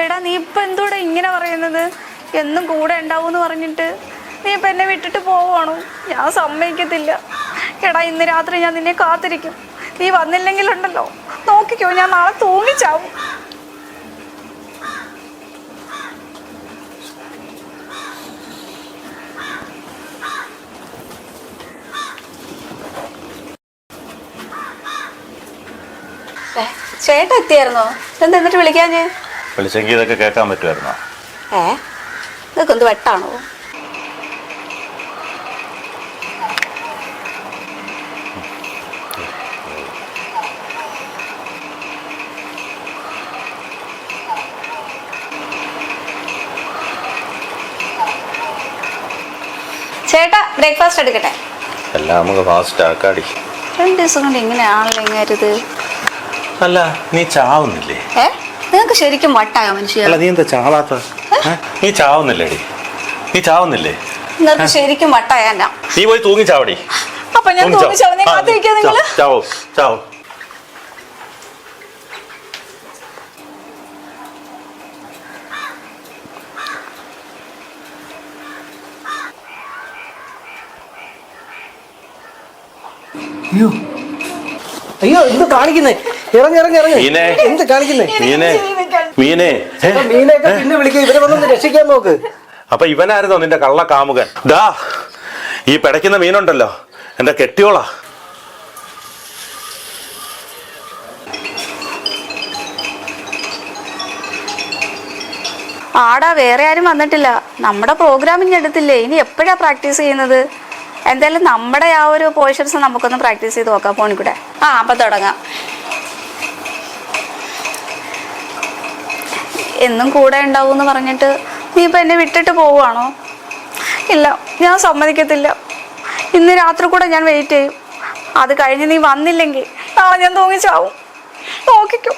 എടാ നീ ഇപ്പൊ എന്തൂടെ ഇങ്ങനെ പറയുന്നത്? എന്നും കൂടെ ഉണ്ടാവൂന്ന് പറഞ്ഞിട്ട് നീ ഇപ്പൊ എന്നെ വിട്ടിട്ട് പോവാണോ? ഞാൻ സമ്മതിക്കത്തില്ല. എടാ ഇന്ന് രാത്രി ഞാൻ നിന്നെ കാത്തിരിക്കും. നീ വന്നില്ലെങ്കിലുണ്ടല്ലോ, നോക്കിക്കോ, ഞാൻ നാളെ തൂങ്ങിച്ചാവും. ചേട്ടാ എത്തിയായിരുന്നോ? എന്നിട്ട് വിളിക്കാഞ്ഞ്? വിളിച്ചെങ്കിൽ ഇതൊക്കെ കേൾക്കാൻ പറ്റുമായിരുന്നോ? ഇതൊക്കെ എന്ത് വെട്ടാണോ? ചേട്ടാ ബ്രേക്ക്ഫാസ്റ്റ് എടുക്കട്ടെ? എല്ലാം നമുക്ക് ഫാസ്റ്റ് ആക്കാടി. 2 ദിവസം കൊണ്ട് ഇങ്ങനെയാണല്ലോ ഇങ്ങരുത്. അല്ല നീ ചാവുന്നില്ലേ? നിങ്ങൾക്ക് ശരിക്കും വട്ടായോ മനുഷ്യ? അല്ല നീ എന്താ ചാവാത്ത? നീ ചാവുന്നില്ലേടി? നീ ചാവുന്നില്ലേ? നിങ്ങൾക്ക് ശരിക്കും വട്ടായാ? നീ പോയി തൂങ്ങി ചാവടി. അപ്പൊ ഞാൻ തൂങ്ങി ചാവുന്നേ കാത്തിരിക്കാ നിങ്ങള്? ചാവോ ചാവോ. അയ്യോ അയ്യോ എന്ത് കാണിക്കുന്നേ? ഇറങ്ങി ഇറങ്ങി ഇറങ്ങി. എന്ത് കാണിക്കുന്നേ? മീനെയൊക്കെ പിന്നെ വിളിക്കുക. ഇവരെ വന്നൊന്ന് രക്ഷിക്കാൻ നോക്ക്. അപ്പൊ ഇവനായിരുന്നോ നിന്റെ കള്ള കാമുകൻ? ദാ ഈ പിടയ്ക്കുന്ന മീനുണ്ടല്ലോ, എന്റെ കെട്ടിയോളാ. ആടാ വേറെ ആരും വന്നിട്ടില്ല. നമ്മുടെ പ്രോഗ്രാമിന് എടുത്തില്ലേ? ഇനി എപ്പോഴാ പ്രാക്ടീസ് ചെയ്യുന്നത്? എന്തായാലും നമ്മുടെ ആ ഒരു പോർഷൻസ് നമുക്കൊന്ന് പ്രാക്ടീസ് ചെയ്ത് നോക്കാം ഫോണിൽ കൂടെ. അപ്പൊ തുടങ്ങാം. എന്നും കൂടെ ഉണ്ടാവൂന്ന് പറഞ്ഞിട്ട് നീ ഇപ്പൊ എന്നെ വിട്ടിട്ട് പോവുകയാണോ? ഇല്ല, ഞാൻ സമ്മതിക്കത്തില്ല. ഇന്ന് രാത്രി കൂടെ ഞാൻ വെയിറ്റ് ചെയ്യും. അത് കഴിഞ്ഞ് നീ വന്നില്ലെങ്കിൽ നാളെ ഞാൻ തൂങ്ങിച്ചാവും. നോക്കിക്കോ.